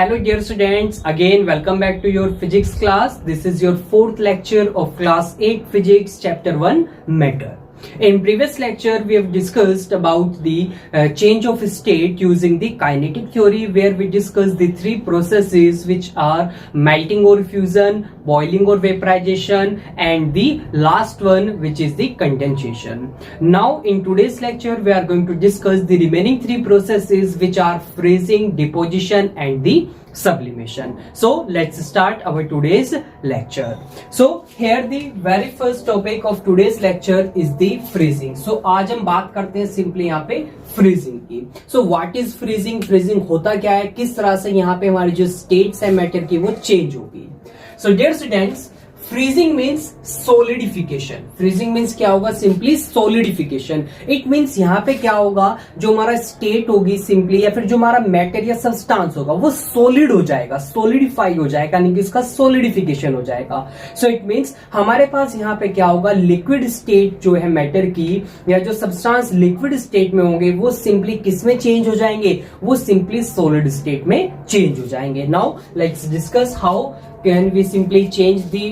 Hello dear students, again welcome back to your physics class. This is your fourth lecture of class 8 physics chapter 1 matter. In previous lecture we have discussed about the change of state using the kinetic theory, where we discussed the three processes which are melting or fusion, boiling or vaporization, and the last one which is the condensation. Now in today's lecture we are going to discuss the remaining three processes which are freezing, deposition and the sublimation. So let's start our today's lecture. So here the very first topic of today's lecture is the freezing. So आज हम बात करते हैं simply यहाँ पे freezing की. So what is freezing? Freezing होता क्या है, किस तरह से यहाँ पे हमारी जो स्टेट्स है मैटर की वो चेंज होगी. So dear students, freezing means solidification. freezing means क्या होगा, सिंपली solidification. it means यहाँ पे क्या होगा, जो हमारा स्टेट होगी सिंपली या फिर जो हमारा मैटर या सब्सटेंस होगा वो सॉलिड हो जाएगा, सोलिडिफाई हो जाएगा, यानी कि इसका सोलिडिफिकेशन हो जाएगा. सो इट मीन्स हमारे पास यहाँ पे क्या होगा, लिक्विड स्टेट जो है मैटर की या जो सब्सटेंस लिक्विड स्टेट में होंगे वो सिंपली किस में चेंज हो जाएंगे, वो सिंपली सॉलिड स्टेट में चेंज हो जाएंगे. Now let's discuss how can we simply change the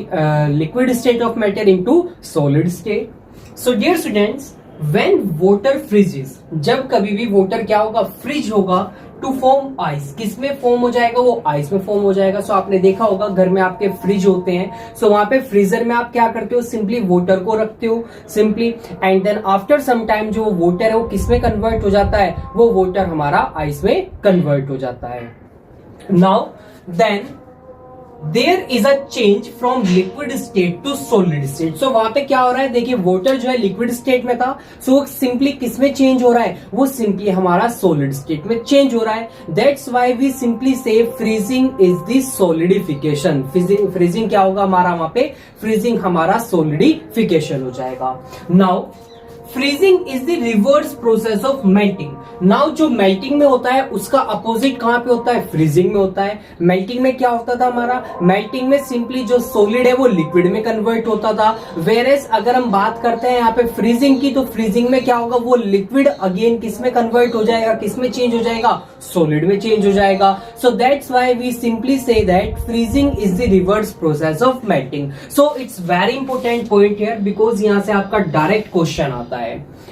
liquid state of matter into solid state. So dear students, when water freezes, जब कभी भी water क्या होगा, फ्रीज होगा to form ice. किस में फॉर्म हो जाएगा, वो आइस में फॉर्म हो जाएगा. सो आपने देखा होगा घर में आपके फ्रिज होते हैं. सो वहां पे फ्रीजर में आप क्या करते हो, सिंपली वाटर को रखते हो simply, and then after some time जो वाटर है वो किस में कन्वर्ट हो जाता है, वो वाटर हमारा आइस में कन्वर्ट हो जाता है. Now then there is a change from liquid state to solid state. So वहां पे क्या हो रहा है, देखिए वाटर जो है लिक्विड स्टेट में था, सो वो सिंपली किस में चेंज हो रहा है, वो सिंपली हमारा सॉलिड स्टेट में चेंज हो रहा है. दैट्स व्हाई वी सिंपली से freezing is the solidification. Freezing क्या होगा हमारा, वहां पे फ्रीजिंग हमारा सॉलिडिफिकेशन हो जाएगा. Now freezing is the reverse process of melting. Now जो मेल्टिंग में होता है उसका अपोजिट कहां पे होता है, फ्रीजिंग में होता है. मेल्टिंग में क्या होता था हमारा, मेल्टिंग में सिंपली जो सॉलिड है वो लिक्विड में कन्वर्ट होता था. वेरेस अगर हम बात करते हैं यहाँ पे फ्रीजिंग की, तो फ्रीजिंग में क्या होगा, वो लिक्विड अगेन किस में कन्वर्ट हो जाएगा, किस में चेंज हो जाएगा, सॉलिड में चेंज हो जाएगा. So that's why we simply say that freezing is the reverse process of melting. So it's very important point here, because यहां से आपका डायरेक्ट क्वेश्चन आता है.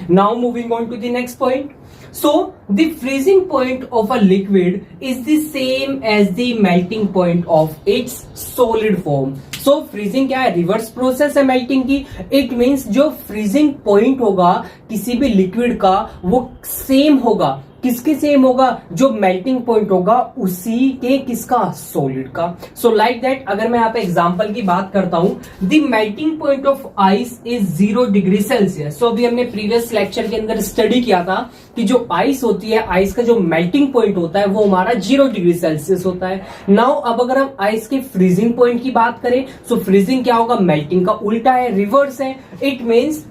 Now moving on to the next point. So the freezing point of a liquid is the same as the melting point of its solid form. So freezing क्या है, reverse process है melting की. It means जो freezing point होगा किसी भी liquid का वो सेम होगा, किसके सेम होगा, जो मेल्टिंग पॉइंट होगा उसी के किसका, सॉलिड का. सो लाइक दैट अगर मैं यहाँ पे एग्जांपल की बात करता हूं, the melting point of ice is 0 degree Celsius. So अभी हमने प्रीवियस लेक्चर के अंदर स्टडी किया था कि जो आइस होती है, आइस का जो मेल्टिंग पॉइंट होता है वो हमारा 0 डिग्री सेल्सियस होता है. नाउ अब अगर हम आइस के फ्रीजिंग पॉइंट की बात करें, सो फ्रीजिंग क्या होगा, मेल्टिंग का उल्टा है, रिवर्स है. It means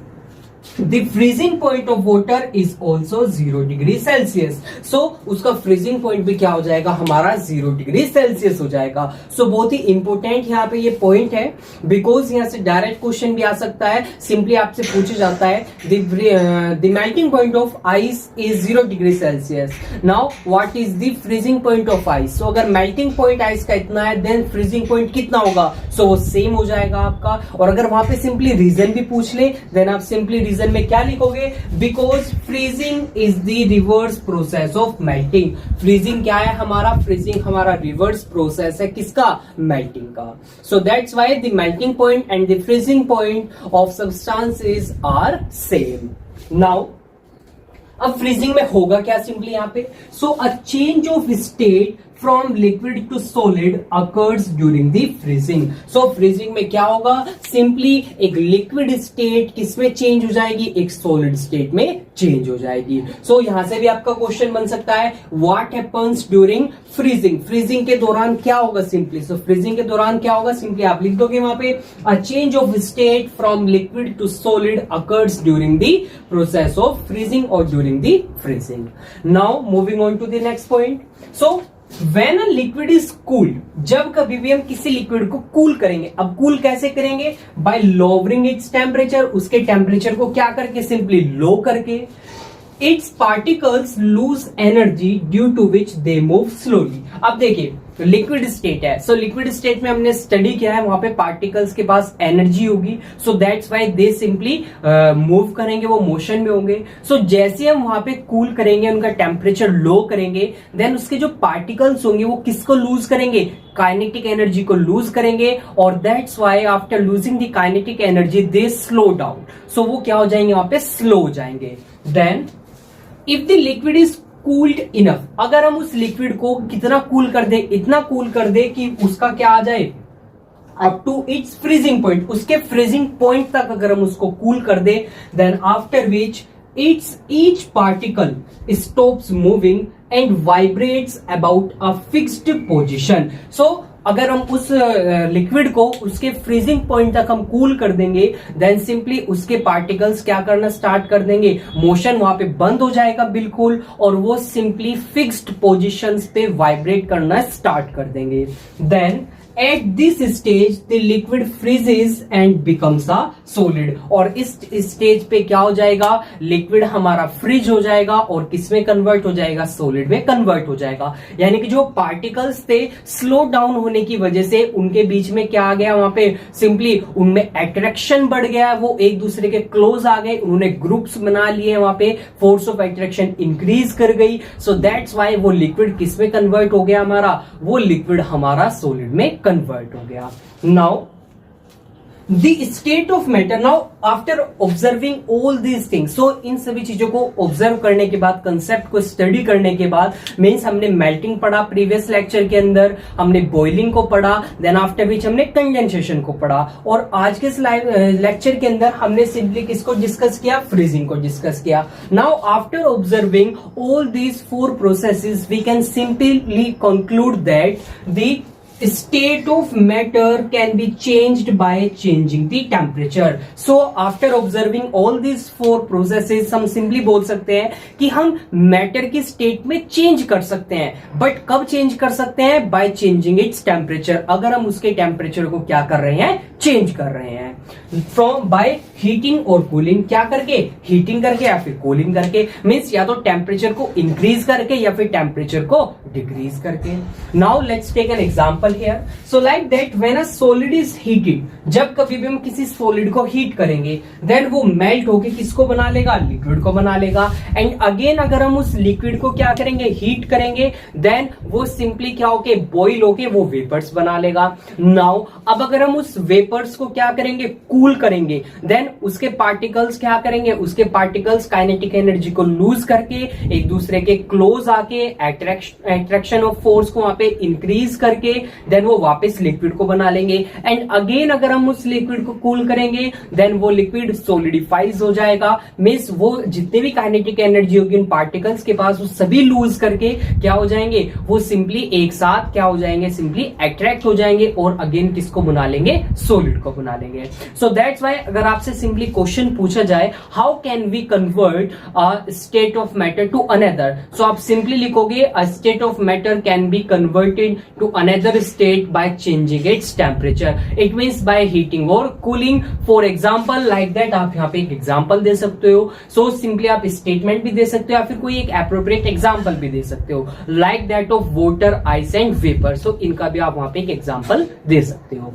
The freezing point of water is also 0 degree Celsius. So उसका फ्रीजिंग पॉइंट भी क्या हो जाएगा, हमारा 0 डिग्री सेल्सियस हो जाएगा. सो बहुत ही इंपॉर्टेंट यहाँ पे ये पॉइंट है, बिकॉज यहाँ से डायरेक्ट क्वेश्चन भी आ सकता है. सिंपली आपसे पूछा जाता है the melting point of ice is 0 degree Celsius. Now what is the freezing point of ice. So अगर मेल्टिंग पॉइंट आइस का इतना है, देन फ्रीजिंग पॉइंट कितना होगा, सो वो सेम हो जाएगा आपका. और अगर वहां पे सिंपली रीजन भी पूछ ले, देन आप सिंपली रीजन में क्या लिखोगे, because freezing is the reverse process of melting. Freezing क्या है हमारा, फ्रीजिंग हमारा रिवर्स प्रोसेस है किसका, मेल्टिंग का. So that's why the melting point and the freezing point of substances are same. Now अब फ्रीजिंग में होगा क्या, सिंपली यहाँ पे, so a change of state from liquid to solid occurs during the freezing. So freezing में क्या होगा, simply एक लिक्विड स्टेट किसमें चेंज हो जाएगी, एक सॉलिड स्टेट में चेंज हो जाएगी. सो यहां से भी आपका क्वेश्चन बन सकता है, what happens during freezing. Freezing के दौरान क्या होगा सिंपली, सो फ्रीजिंग के दौरान क्या होगा, सिंपली आप लिख दोगे वहां पे, a change of state from liquid to solid occurs during the process of freezing और during the freezing. Now moving on to the next point. So When a liquid is cooled, जब कभी भी हम किसी लिक्विड को cool करेंगे, अब cool कैसे करेंगे, बाय lowering its temperature, उसके टेम्परेचर को क्या करके, सिंपली लो करके. its particles lose energy due to which they move slowly. अब देखिए लिक्विड स्टेट है, सो लिक्विड स्टेट में हमने स्टडी किया है, वहां पे पार्टिकल्स के पास एनर्जी होगी, सो that's why they simply move करेंगे, वो मोशन में होंगे। सो जैसे हम वहां पे कूल करेंगे, उनका टेम्परेचर लो करेंगे, देन उसके जो पार्टिकल्स होंगे वो किसको लूज करेंगे, काइनेटिक एनर्जी को लूज करेंगे, और that's why after losing the kinetic energy they slow down, so वो क्या हो जाएंगे, वहां पे स्लो हो जाएंगे। Then if the liquid is cooled enough, अगर हम उस लिक्विड को कितना कूल कर दे, इतना कूल कर दे कि उसका क्या आ जाए, up to its freezing point, उसके फ्रीजिंग पॉइंट तक अगर हम उसको कूल कर दे, then after which its each particle stops moving and vibrates about a fixed position. So अगर हम उस लिक्विड को उसके फ्रीजिंग पॉइंट तक हम कूल कर देंगे, देन सिंपली उसके पार्टिकल्स क्या करना स्टार्ट कर देंगे, मोशन वहां पे बंद हो जाएगा बिल्कुल, और वो सिंपली फिक्स्ड पोजीशंस पे वाइब्रेट करना स्टार्ट कर देंगे। Then at this stage the liquid freezes and becomes a solid, और इस स्टेज पे क्या हो जाएगा, लिक्विड हमारा फ्रीज हो जाएगा और किसमें कन्वर्ट हो जाएगा, सॉलिड में कन्वर्ट हो जाएगा। यानी कि जो पार्टिकल्स थे स्लो डाउन होने की वजह से उनके बीच में क्या आ गया, वहां पे सिंपली उनमें अट्रैक्शन बढ़ गया, वो एक दूसरे के क्लोज आ गए, उन्होंने ग्रुप्स बना लिए, वहां पे फोर्स ऑफ अट्रैक्शन इंक्रीज कर गई, सो दैट्स व्हाई वो लिक्विड किसमें कन्वर्ट हो गया, हमारा वो लिक्विड हमारा सॉलिड में कन्वर्ट हो गया। Now the state of matter, now after observing all these things, so इन सभी चीजों को ऑब्जर्व करने के बाद, कंसेप्ट को स्टडी करने के बाद, मीन्स हमने मेल्टिंग पढ़ा प्रीवियस लेक्चर के अंदर, हमने बॉइलिंग को पढ़ा, देन आफ्टर विच हमने कंडेंसेशन को पढ़ा, और आज के लेक्चर के अंदर हमने सिंपली किसको डिस्कस किया, फ्रीजिंग को डिस्कस किया। Now after observing all these 4 processes we can simply conclude that the state of matter can be changed by changing the temperature. So after observing all these 4 processes, हम simply बोल सकते हैं कि हम matter की state में change कर सकते हैं, बट कब चेंज कर सकते हैं, by changing its temperature, अगर हम उसके टेम्परेचर को क्या कर रहे हैं, चेंज कर रहे हैं, फ्रॉम बाय हीटिंग और कूलिंग, क्या करके, हीटिंग करके या फिर कूलिंग करके, मीन्स या तो टेम्परेचर को इंक्रीज करके या फिर टेम्परेचर को डिक्रीज करके। Now let's take an example here, so like that when a solid is heated, जब कभी भी हम किसी सॉलिड को हीट करेंगे, देन वो मेल्ट होके किसको बना लेगा, लिक्विड को बना लेगा, एंड अगेन अगर हम उस लिक्विड को क्या करेंगे, हीट करेंगे, देन वो सिंपली क्या होके, बॉइल होके वो वेपर्स बना लेगा। नाउ अब अगर हम उस वेपर्स को क्या करेंगे, कूल करेंगे, देन उसके पार्टिकल्स क्या करेंगे, उसके पार्टिकल्स काइनेटिक एनर्जी को लूज करके एक दूसरे के क्लोज आके अट्रैक्शन ऑफ फोर्स को वहां पे इंक्रीज करके देन वो वापस लिक्विड को बना लेंगे, एंड अगेन अगर हम उस लिक्विड को कूल करेंगे, देन वो लिक्विड सोलिडिफाइज हो जाएगा, मींस वो जितने भी काइनेटिक एनर्जी होगी इन पार्टिकल्स के पास वो सभी लूज करके क्या हो जाएंगे, वो सिंपली एक साथ क्या हो जाएंगे, सिंपली अट्रैक्ट हो जाएंगे और अगेन किसको बना लेंगे, सॉलिड को बना लेंगे। सो दैट्स व्हाई अगर आपसे सिंपली क्वेश्चन पूछा जाए how can we convert a state of matter to another, so आप सिंपली लिखोगे a state of matter can be converted to another state by changing its temperature, it means by heating और cooling. For example like that, आप यहाँ पे एक example दे सकते हो, सो सिंपली आप स्टेटमेंट भी दे सकते हो या फिर कोई एक एप्रोप्रिएट एग्जांपल भी दे सकते हो, like that of water, ice and vapour, so इनका भी आप वहां पे एक एग्जांपल दे सकते हो।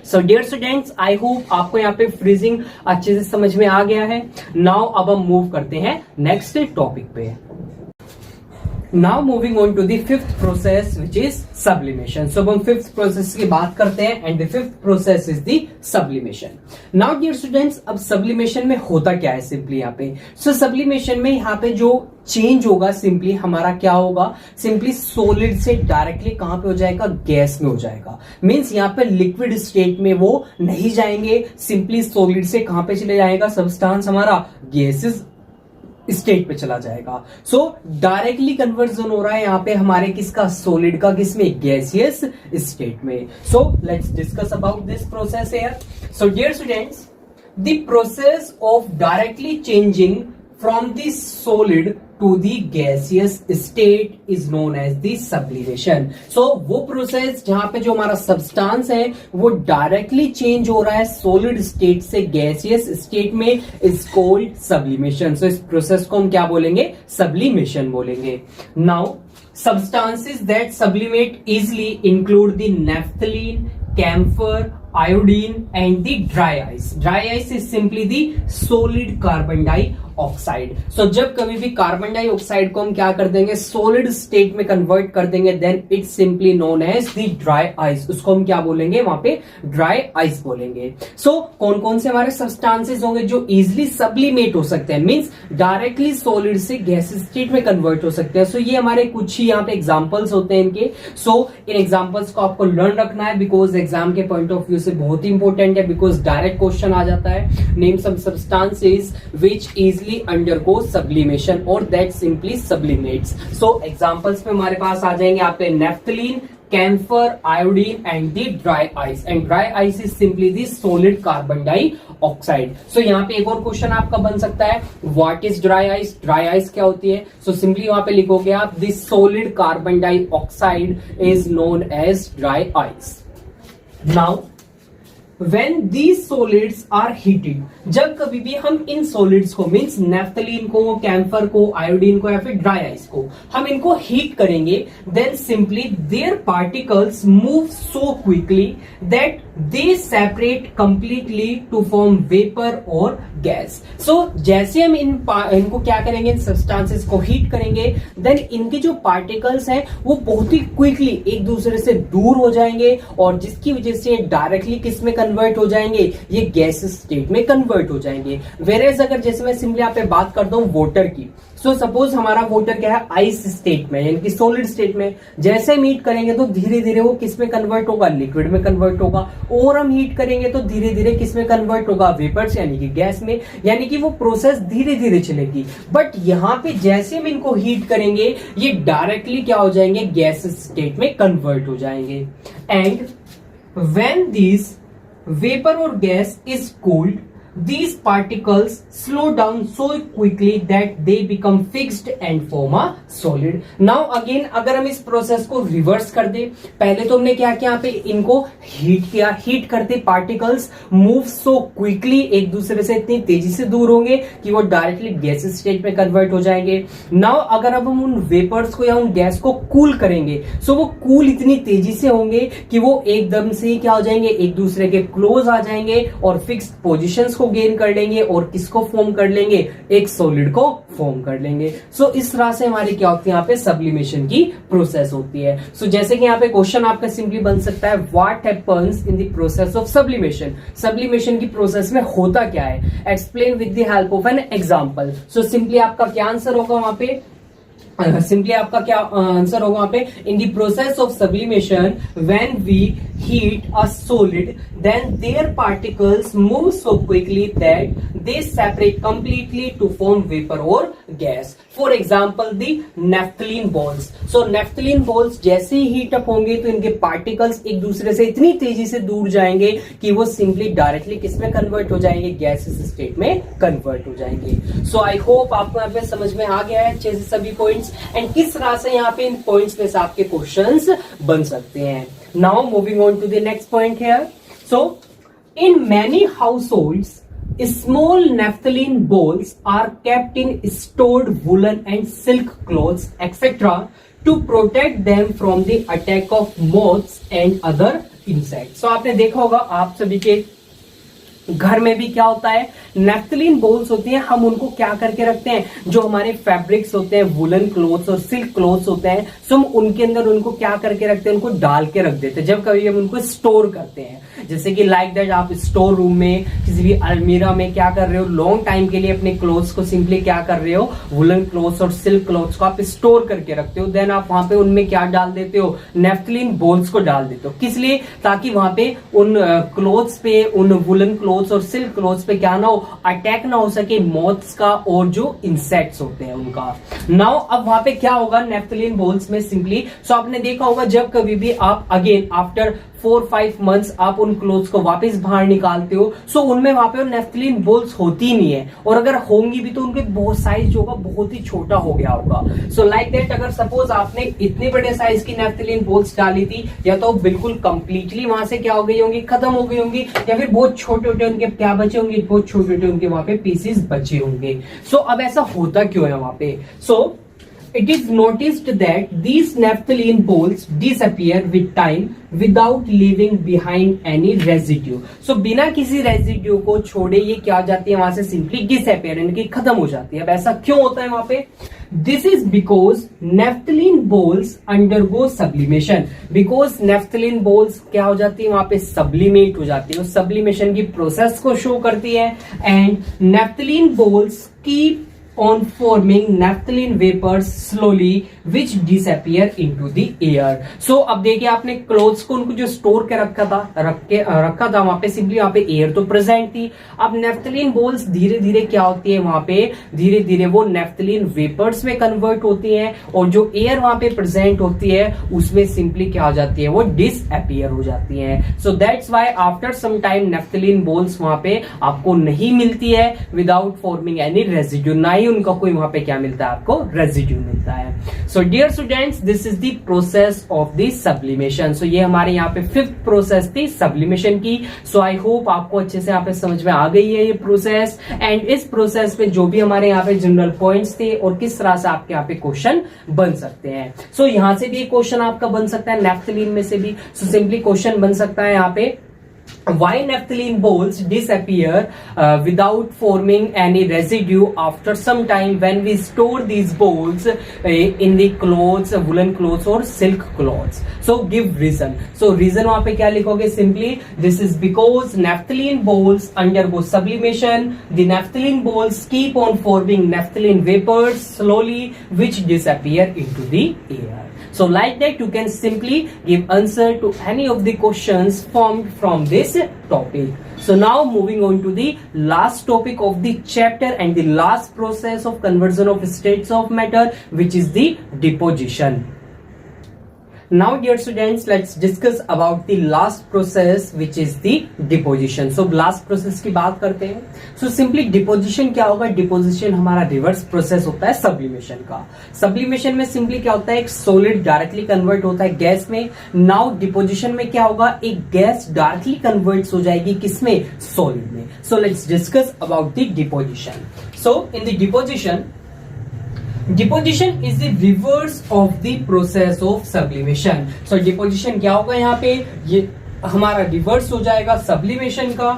So dear students, I hope आपको यहाँ पे फ्रीजिंग अच्छे से समझ में आ गया है। नाउ अब हम मूव करते हैं नेक्स्ट टॉपिक पे। Now moving on to the 5th process which is sublimation. So हम 5th प्रोसेस की बात करते हैं and the 5th process is the sublimation. Now dear students, अब सब्लिमेशन में होता क्या है सिंपली यहाँ पे, सो सब्लिमेशन में यहाँ पे जो चेंज होगा सिंपली हमारा क्या होगा, सिंपली सॉलिड से डायरेक्टली कहां पे हो जाएगा, गैस में हो जाएगा, मींस यहाँ पे लिक्विड स्टेट में वो नहीं जाएंगे, सिंपली सॉलिड से कहां पे चले जाएगा, सब्सटेंस हमारा गैसेस स्टेट पे चला जाएगा। सो डायरेक्टली कन्वर्जन हो रहा है यहाँ पे हमारे किसका, सॉलिड का, किसमें, गैसियस स्टेट में। So let's discuss about this process here. So dear students, the process of directly changing from the solid to the gaseous state is known as the sublimation. So वो process जहां पे जो हमारा substance है वो directly change हो रहा है सॉलिड स्टेट से गैसियस स्टेट में, इज कॉल्ड सब्लिमेशन। सो इस प्रोसेस को हम क्या बोलेंगे, सब्लिमेशन बोलेंगे। Now Substances that sublimate easily include the naphthalene, camphor, iodine and the dry ice. Dry ice is simply the solid carbon dioxide. So जब कभी भी कार्बन डाइऑक्साइड को हम क्या कर देंगे, सॉलिड स्टेट में कन्वर्ट कर देंगे, then it's simply known as the dry ice. उसको हम क्या बोलेंगे, वहां पे ड्राई आइस बोलेंगे. सो कौन कौन से हमारे सब्सटेंसेस होंगे जो इजिली सब्लिमेट हो सकते हैं, मींस डायरेक्टली सॉलिड से गैस स्टेट में कन्वर्ट हो सकते हैं. सो ये हमारे कुछ ही यहाँ पे एग्जांपल्स होते हैं इनके. सो इन एग्जांपल्स को आपको लर्न रखना है बिकॉज एग्जाम के पॉइंट ऑफ व्यू से बहुत ही इंपॉर्टेंट है, बिकॉज डायरेक्ट क्वेश्चन आ जाता है. Name some substances which easily undergo sublimation और that simply sublimates. So examples में हमारे पास आ जाएंगे यहाँ पे naphthalene, camphor, iodine and the dry ice. And dry ice is simply the solid carbon dioxide. So यहाँ पे एक और क्वेश्चन आपका बन सकता है, what is dry ice? Dry ice क्या होती है? So simply वहां पे लिखोगे आप, the solid carbon dioxide is known as dry ice. Now when these solids are heated, जब कभी भी हम इन सॉलिड्स को मींस नेफ्थलीन को, कैम्फर को, आयोडीन को या फिर ड्राई आइस को हम इनको हीट करेंगे, then simply their particles move so quickly that they separate completely to form vapour और गैस. सो जैसे हम इनको क्या करेंगे, इन सब्सटेंसेस को हीट करेंगे, देन इनके जो पार्टिकल्स हैं वो बहुत ही क्विकली एक दूसरे से दूर हो जाएंगे और जिसकी वजह से डायरेक्टली किस में कन्वर्ट हो जाएंगे, ये गैस स्टेट में कन्वर्ट हो जाएंगे. वेरेज अगर जैसे मैं सिंपली यहाँ पे बात करता हूं वाटर की, सो सपोज हमारा वाटर क्या है, आइस स्टेट में यानी कि सॉलिड स्टेट में. जैसे हम हीट करेंगे तो धीरे धीरे वो किस में कन्वर्ट होगा, लिक्विड में कन्वर्ट होगा. और हम हीट करेंगे तो धीरे धीरे किस में कन्वर्ट होगा, वेपर्स यानी कि गैस में. यानी कि वो प्रोसेस धीरे धीरे चलेगी. बट यहाँ पे जैसे हम इनको हीट करेंगे ये डायरेक्टली क्या हो जाएंगे, गैस स्टेट में कन्वर्ट हो जाएंगे. And when this vapor or gas is cooled, these particles slow down so quickly that they become fixed and form a solid. Now again अगर हम इस प्रोसेस को रिवर्स कर दे, पहले तो हमने क्या किया, यहाँ पे इनको हीट किया, हीट करते पार्टिकल्स मूव सो क्विकली, एक दूसरे से इतनी तेजी से दूर होंगे कि वो डायरेक्टली गैस स्टेट में कन्वर्ट हो जाएंगे. नाउ अगर अब हम उन वेपर्स को या उन गैस को कूल करेंगे, सो वो कूल इतनी तेजी से होंगे कि वो एकदम से क्या हो जाएंगे, एक दूसरे के क्लोज आ जाएंगे और फिक्स्ड पोजीशंस को गेन कर लेंगे और किसको फॉर्म कर लेंगे, एक सॉलिड को फॉर्म कर लेंगे. सो इस तरह से हमारी क्या होती है, यहाँ पे सब्लिमेशन की प्रोसेस होती है. सो जैसे कि यहाँ पे क्वेश्चन आपका सिंपली बन सकता है, what happens in the process of sublimation. Sublimation की प्रोसेस में होता क्या है, explain with the help of an example. So simply आपका क्या आंसर होगा वहां पे, सिंपली आपका क्या आंसर होगा वहां पे, in the process of sublimation when we heat a solid then their particles move so quickly that they separate completely to form vapour और gas. For example the naphthalene balls. So naphthalene balls जैसे ही heat up होंगे तो इनके particles एक दूसरे से इतनी तेजी से दूर जाएंगे कि वो सिंपली डायरेक्टली किसमें कन्वर्ट हो जाएंगे, गैस स्टेट में कन्वर्ट हो जाएंगे. सो आई होप आपको यहाँ पे समझ में आ गया है अच्छे से सभी पॉइंट्स एंड किस तरह से यहाँ पे इन पॉइंट्स में से आपके क्वेश्चंस बन सकते हैं. Now moving on to the next point here. So in many households small naphthalene balls are kept in stored woolen and silk clothes etc. to protect them from the attack of moths and other insects. So आपने देखा होगा आप सभी के घर में भी क्या होता है, नेफ्थलीन बॉल्स होती हैं, हम उनको क्या करके रखते हैं, जो हमारे फैब्रिक्स होते हैं, वुलन क्लोथ्स और सिल्क क्लोथ्स होते हैं, सो हम उनके अंदर उनको क्या करके रखते हैं, उनको डाल के रख देते हैं. जब कभी हम उनको स्टोर करते हैं, जैसे कि लाइक दैट आप स्टोर रूम में किसी भी अलमीरा में क्या कर रहे हो, लॉन्ग टाइम के लिए अपने क्लोथ्स को सिंपली क्या कर रहे हो, वुलन क्लोथ्स और सिल्क क्लोथ्स को आप स्टोर करके रखते हो. देन आप वहां पे उनमें क्या डाल देते हो, नेफ्थलीन बॉल्स को डाल देते हो. किस लिए, ताकि वहां पे उन क्लोथ्स पे, उन वुलन क्लोथ्स और सिल्क क्लोथ्स पे क्या ना हो, अटैक ना हो सके मॉथ्स का और जो इंसेक्ट्स होते हैं उनका. नाउ अब वहां पे क्या होगा नेफ्थलीन बॉल्स में सिंपली, सो आपने देखा होगा जब कभी भी आप अगेन आफ्टर 4-5 मंथ्स आप उन क्लोथ्स को वापस बाहर निकालते हो, सो उनमें वहां पे नेफ्थलीन बॉल्स होती नहीं है, और अगर होंगी भी तो उनके बहुत साइज होगा बहुत ही छोटा हो गया होगा. सो लाइक दैट अगर सपोज आपने इतने बड़े साइज की नेफ्थलीन बॉल्स डाली थी, या तो बिल्कुल कंप्लीटली वहां से क्या हो गई होंगी, खत्म हो गई होंगी, या फिर बहुत छोटे छोटे उनके क्या बचे होंगे, बहुत छोटे छोटे उनके वहां पे पीसेस बचे होंगे. सो अब ऐसा होता क्यों है वहां पे, सो it is noticed that these naphthalene balls disappear with time without leaving behind any residue. So बिना किसी रेजिड्यू को छोड़े ये क्या हो जाती है, वहां से सिंपली डिसअपियर यानी कि खत्म हो जाती है. अब ऐसा क्यों होता है वहां पे? This is because naphthalene balls undergo sublimation. Because naphthalene balls क्या हो जाती है, वहां पे sublimate हो जाती है. sublimation की प्रोसेस को शो करती है. And naphthalene balls keep on forming naphthalene vapors slowly which disappear into the air. So अब देखिए आपने क्लोथ्स को उनको जो स्टोर के रखा था वहां पे सिंपली वहां पे एयर तो प्रेजेंट थी. अब नेफ्थलीन बॉल्स धीरे धीरे क्या होती है, वहां पे धीरे धीरे वो नेफ्थलीन वेपर्स में कन्वर्ट होती हैं और जो एयर वहां पे प्रेजेंट होती है उसमें सिंपली क्या हो जाती है, वो डिसअपियर हो जाती है. So that's why after some time naphthalene balls वहां पे आपको नहीं मिलती है विदाउट फॉर्मिंग एनी रेजिड्यू. ना ही उनका कोई वहां पे क्या मिलता है, आपको रेजिड्यू मिलता है. So dear students, this is the process of the sublimation. So ये हमारे यहाँ पे फिफ्थ प्रोसेस थी सब्लिमेशन की. सो आई होप आपको अच्छे से यहाँ पे समझ में आ गई है ये प्रोसेस. एंड इस प्रोसेस में जो भी हमारे यहाँ पे जनरल पॉइंट्स थे और किस तरह से आपके यहाँ पे क्वेश्चन बन सकते हैं. सो यहाँ से भी क्वेश्चन आपका बन सकता है, नेफ्थलीन में से भी. सो सिंपली क्वेश्चन बन सकता है यहाँ पे, why naphthalene balls disappear without forming any residue after some time when we store these balls in the clothes, woolen clothes or silk clothes. So give reason. So reason वहां पे क्या लिखोगे, simply this is because naphthalene balls undergo sublimation. The naphthalene balls keep on forming naphthalene vapors slowly which disappear into the air. So like that you can simply give answer to any of the questions formed from this topic. So now moving on to the last topic of the chapter and the last process of conversion of states of matter, which is the deposition. Now dear students, let's discuss about the last process which is the deposition. So last process की बात करते हैं. So simply deposition क्या होगा, deposition हमारा reverse process होता है sublimation का. सबलिमेशन में सिंपली क्या होता है, एक सॉलिड डायरेक्टली कन्वर्ट होता है गैस में. नाउ डिपोजिशन में क्या होगा, एक गैस डायरेक्टली कन्वर्ट हो जाएगी किसमें, सॉलिड में. So let's discuss about the deposition. So in the deposition is the reverse of the process of sublimation. So deposition क्या होगा, यहाँ पे ये हमारा रिवर्स हो जाएगा sublimation का.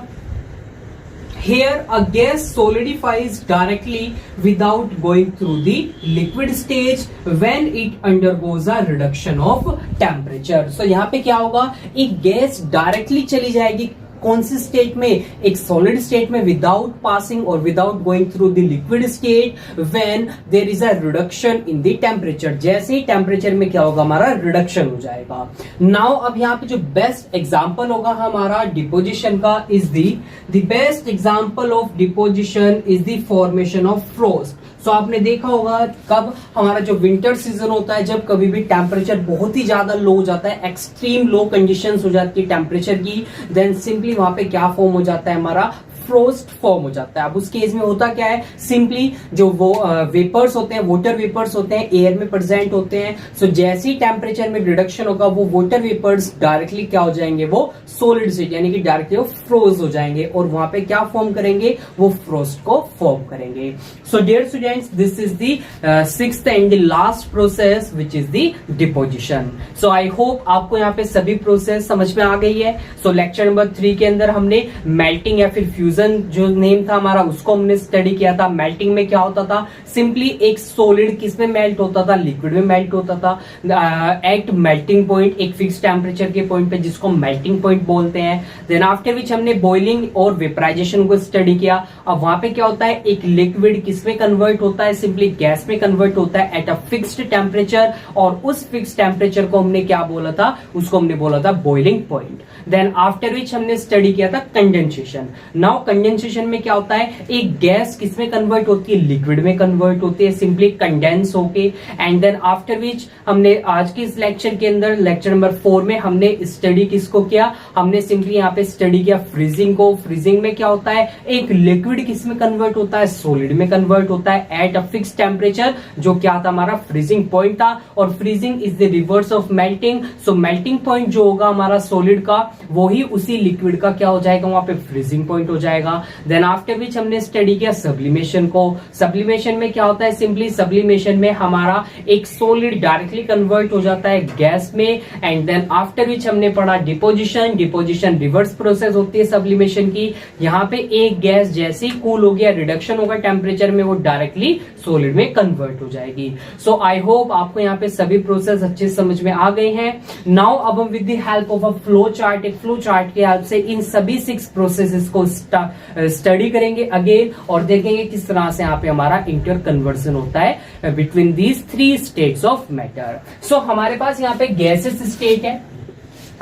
Here a gas solidifies directly without going through the liquid stage when it undergoes a reduction of temperature. So यहाँ पे क्या होगा, एक गैस डायरेक्टली चली जाएगी कौन सी स्टेट में, एक सॉलिड स्टेट में विदाउट पासिंग और without going through the liquid state when there is a reduction in the temperature. जैसे ही टेम्परेचर में क्या होगा, हमारा रिडक्शन हो जाएगा. नाउ अब यहाँ पे जो बेस्ट एग्जांपल होगा हमारा डिपोजिशन का is the best example of deposition is the formation of frost. So आपने देखा होगा कब हमारा जो विंटर सीजन होता है, जब कभी भी टेम्परेचर बहुत ही ज्यादा लो हो जाता है, एक्सट्रीम लो कंडीशंस हो जाती है टेम्परेचर की, देन सिंपली वहां पे क्या फॉर्म हो जाता है, हमारा फ्रोस्ट फॉर्म हो जाता है. अब उस केस में होता क्या है, सिंपली जो वो वेपर्स होते हैं, वाटर वेपर्स होते हैं, एयर में प्रेजेंट होते हैं. सो जैसे ही टेम्परेचर में रिडक्शन होगा वो वाटर वेपर्स डायरेक्टली क्या हो जाएंगे, वो सॉलिड स्टेट यानी कि डायरेक्टली वो फ्रोज हो जाएंगे और वहां पे क्या फॉर्म करेंगे, वो फ्रोस्ट को फॉर्म करेंगे. So dear students, this is the sixth and the last process which is the deposition. So I hope आपको यहाँ पे सभी प्रोसेस समझ में आ गई है. सो लेक्चर नंबर 3 के अंदर हमने मेल्टिंग या फिर फ्यूजन जो नेम था हमारा उसको हमने स्टडी किया था. मेल्टिंग में क्या होता था, सिंपली एक सॉलिड किस में मेल्ट होता था, लिक्विड में मेल्ट होता था एट मेल्टिंग पॉइंट, एक फिक्स टेम्परेचर के पॉइंट पे जिसको मेल्टिंग पॉइंट बोलते हैं. देन आफ्टर विच हमने बॉइलिंग और वेपराइजेशन को स्टडी किया. अब वहां पे क्या होता है, एक लिक्विड किस में कन्वर्ट होता है, सिंपली गैस में कन्वर्ट होता है एट अ फिक्स्ड टेम्परेचर और उस फिक्स टेम्परेचर को हमने क्या बोला था, उसको हमने बोला था boiling point. Then after which हमने स्टडी किया था कंडेंसेशन. नाउ कंडेंसेशन में क्या होता है, एक गैस किसमें कन्वर्ट होती है, लिक्विड में कन्वर्ट होती है, सिंपली कंडेंस होके. एंड देन आफ्टर विच हमने आज के इस लेक्चर के अंदर लेक्चर नंबर 4 में हमने स्टडी किसको किया, हमने सिंपली यहाँ पे स्टडी किया फ्रीजिंग को. फ्रीजिंग में क्या होता है, एक लिक्विड किसमें कन्वर्ट होता है, सॉलिड में कन्वर्ट होता है एट अ फिक्स टेम्परेचर, जो क्या था हमारा फ्रीजिंग पॉइंट था. और freezing is the reverse of melting. So melting point जो होगा हमारा सॉलिड का, वो ही उसी लिक्विड का क्या हो जाएगा, वहां पे फ्रीजिंग पॉइंट हो जाएगा. जाएगा। देन आफ्टर विच हमने स्टडी किया सब्लिमेशन को। सब्लिमेशन में क्या होता है, सिंपली सब्लिमेशन में हमारा एक सॉलिड डायरेक्टली कन्वर्ट हो जाता है गैस में। एंड देन आफ्टर विच हमने पढ़ा डिपोजिशन। डिपोजिशन रिवर्स प्रोसेस होती है सब्लिमेशन की। यहाँ पे एक गैस जैसे ही कूल हो गया, रिडक्शन होगा टेम्परेचर में, वो डायरेक्टली सॉलिड में कन्वर्ट हो जाएगी। सो आई होप आपको यहाँ पे सभी प्रोसेस अच्छे समझ में आ गए हैं। नाउ अब हम with the help of a flow chart, एक फ्लो चार्ट के हेल्प से इन सभी 6 प्रोसेसेस को स्टडी करेंगे अगेन और देखेंगे किस तरह से यहाँ पे हमारा इंटर कन्वर्जन होता है between these 3 states of matter. So हमारे पास यहाँ पे गैसेस स्टेट है।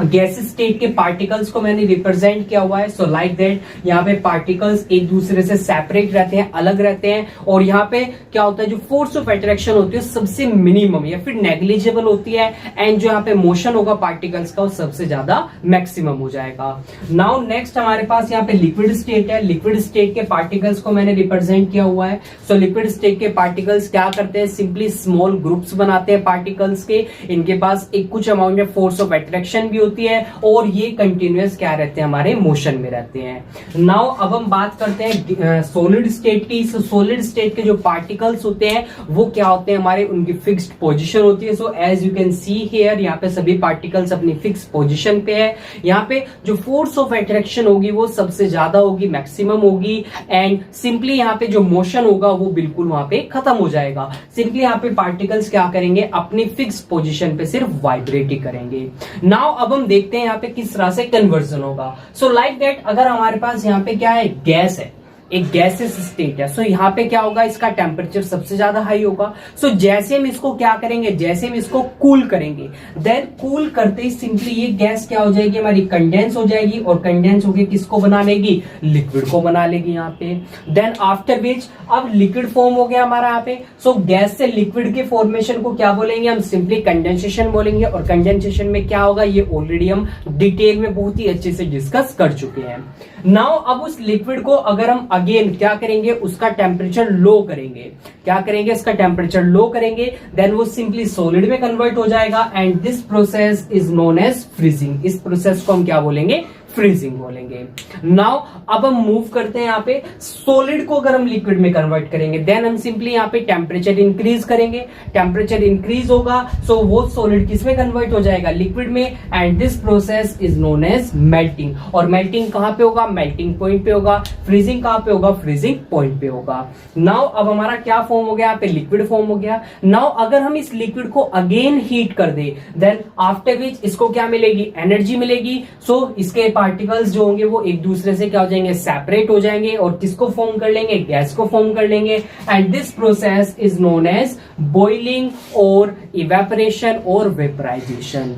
गैस स्टेट के पार्टिकल्स को मैंने रिप्रेजेंट किया हुआ है। सो लाइक दैट यहाँ पे पार्टिकल्स एक दूसरे से सेपरेट रहते हैं, अलग रहते हैं, और यहाँ पे क्या होता है, जो फोर्स ऑफ अट्रैक्शन होती है सबसे मिनिमम या फिर नेग्लिजिबल होती है, एंड जो यहाँ पे मोशन होगा पार्टिकल्स का वो सबसे ज्यादा मैक्सिमम हो जाएगा। नाउ नेक्स्ट हमारे पास यहाँ पे लिक्विड स्टेट है। लिक्विड स्टेट के पार्टिकल्स को मैंने रिप्रेजेंट किया हुआ है। सो लिक्विड स्टेट के पार्टिकल्स क्या करते हैं, सिंपली स्मॉल ग्रुप्स बनाते हैं पार्टिकल्स के। इनके पास एक कुछ अमाउंट में फोर्स ऑफ अट्रैक्शन भी होती है और ये कंटिन्यूअस क्या रहते हैं, हमारे मोशन में रहते हैं। नाउ अब हम बात करते हैं सॉलिड स्टेट की। सॉलिड स्टेट के जो पार्टिकल्स होते हैं वो क्या होते हैं, हमारे उनकी फिक्स्ड पोजीशन होती है। So as you can see here, यहाँ पे सभी पार्टिकल्स अपनी फिक्स पोजीशन पे है। यहाँ पे जो फोर्स ऑफ अट्रैक्शन होगी वो सबसे ज्यादा होगी, मैक्सिमम होगी, एंड सिंपली यहाँ पे जो मोशन होगा वो बिल्कुल वहां पे खत्म हो जाएगा। सिंपली यहाँ पे पार्टिकल्स क्या करेंगे, अपनी फिक्स पोजीशन पे सिर्फ वाइब्रेट ही करेंगे। नाउ अब हम देखते हैं यहाँ पे किस तरह से कन्वर्जन होगा। सो लाइक दैट अगर हमारे पास यहाँ पे क्या है, गैस है, एक गैसेस स्टेट है। सो यहाँ पे क्या होगा, इसका टेम्परेचर सबसे ज्यादा हाई होगा। सो जैसे हम इसको क्या करेंगे, जैसे हम इसको कूल करेंगे, देन कूल करते ही सिंपली ये गैस क्या हो जाएगी, हमारी कंडेंस हो जाएगी, और कंडेंस होकर किसको बना लेगी, लिक्विड को बना लेगी यहाँ पे। देन आफ्टर विच अब लिक्विड फॉर्म हो गया हमारा यहाँ पे। सो गैस से लिक्विड के फॉर्मेशन को क्या बोलेंगे, हम सिंपली कंडेंसेशन बोलेंगे। और कंडेंसेशन में क्या होगा, ये ऑलरेडी हम डिटेल में बहुत ही अच्छे से डिस्कस कर चुके हैं। नाउ अब उस लिक्विड को अगर हम अगेन क्या करेंगे, उसका टेम्परेचर लो करेंगे। क्या करेंगे, इसका टेम्परेचर लो करेंगे, देन वो सिंपली सॉलिड में कन्वर्ट हो जाएगा, and this process is known as freezing. इस प्रोसेस को हम क्या बोलेंगे, फ्रीजिंग बोलेंगे। नाउ अब हम मूव करते हैं यहाँ पे, सॉलिड को अगर हम लिक्विड में कन्वर्ट करेंगे, देन हम सिंपली यहाँ पे टेम्परेचर इंक्रीज करेंगे। टेम्परेचर इंक्रीज होगा, सो वो सॉलिड किस में कन्वर्ट हो जाएगा, लिक्विड में, and this process is known as melting. और मेल्टिंग कहां पे होगा, मेल्टिंग पॉइंट पे होगा। फ्रीजिंग कहां पे होगा, फ्रीजिंग पॉइंट पे होगा। नाउ अब हमारा क्या फॉर्म हो गया, यहाँ पे लिक्विड फॉर्म हो गया। नाउ अगर हम इस लिक्विड को अगेन हीट कर दे, देन आफ्टर विच इसको क्या मिलेगी, एनर्जी मिलेगी। सो इसके पार्टिकल्स जो होंगे वो एक दूसरे से क्या हो जाएंगे, सेपरेट हो जाएंगे, और किसको फॉर्म कर लेंगे, गैस को फॉर्म कर लेंगे। And this process is known as boiling और इवेपोरेशन और वेपराइजेशन।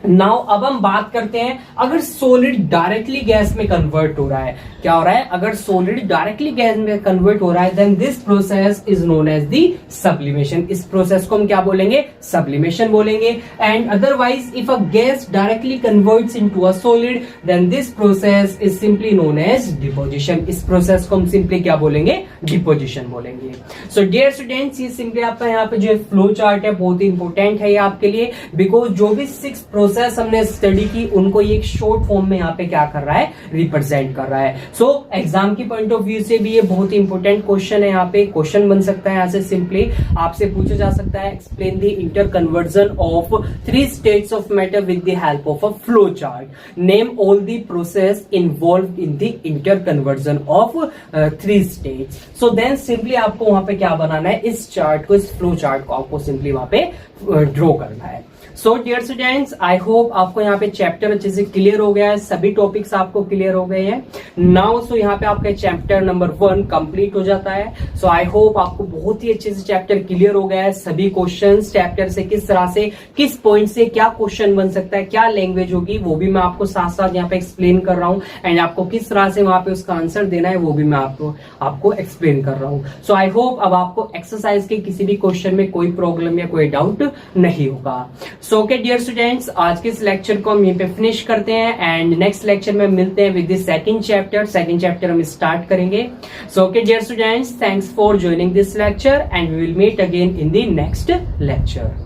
नाउ अब हम बात करते हैं, अगर सॉलिड डायरेक्टली गैस में कन्वर्ट हो रहा है, क्या हो रहा है, अगर सॉलिड डायरेक्टली गैस में कन्वर्ट हो रहा है, then this process is known as the sublimation. इस प्रोसेस को हम क्या बोलेंगे, सब्लिमेशन बोलेंगे। And otherwise if a gas directly converts into a solid, then this process is simply known as deposition. इस प्रोसेस को हम सिंपली क्या बोलेंगे, डिपोजिशन बोलेंगे। सो डियर स्टूडेंट्स, ये सिंपली आपका यहाँ पे जो फ्लो चार्ट है बहुत ही इंपॉर्टेंट है ये आपके लिए, बिकॉज जो भी 6 प्रोसेस हमने स्टडी की उनको ये एक शॉर्ट फॉर्म में यहाँ पे क्या कर रहा है, रिप्रेजेंट कर रहा है। सो एग्जाम की पॉइंट ऑफ व्यू से भी ये बहुत ही इंपॉर्टेंट क्वेश्चन है। यहाँ पे क्वेश्चन बन सकता है, यहाँ से सिंपली आपसे पूछा जा सकता है, explain the interconversion of 3 states of matter with the help of a flow chart. Name all the process involve in the interconversion of 3 states. So then simply आपको वहां पे क्या बनाना है, इस चार्ट को, इस फ्लो चार्ट को आपको सिंपली वहां पे ड्रॉ करना है। So dear students, I hope आपको यहाँ पे चैप्टर अच्छे से क्लियर हो गया है, सभी टॉपिक्स आपको क्लियर हो गए हैं नाउ। सो यहाँ पे आपका चैप्टर नंबर 1 कंप्लीट हो जाता है। सो आई होप आपको बहुत ही अच्छे से चैप्टर क्लियर हो गया है। सभी क्वेश्चंस चैप्टर से किस तरह से, किस पॉइंट से क्या क्वेश्चन बन सकता है, क्या लैंग्वेज होगी, वो भी मैं आपको साथ साथ यहाँ पे एक्सप्लेन कर रहा हूँ, एंड आपको किस तरह से वहां पे उसका आंसर देना है वो भी मैं आपको एक्सप्लेन कर रहा हूँ। सो आई होप अब आपको एक्सरसाइज के किसी भी क्वेश्चन में कोई प्रॉब्लम या कोई डाउट नहीं होगा। सो ओके डियर स्टूडेंट्स, आज के इस लेक्चर को हम यहीं पे फिनिश करते हैं, एंड नेक्स्ट लेक्चर में मिलते हैं विद द सेकंड चैप्टर हम स्टार्ट करेंगे। So okay dear students, thanks for joining this lecture, and we will meet again in the next lecture.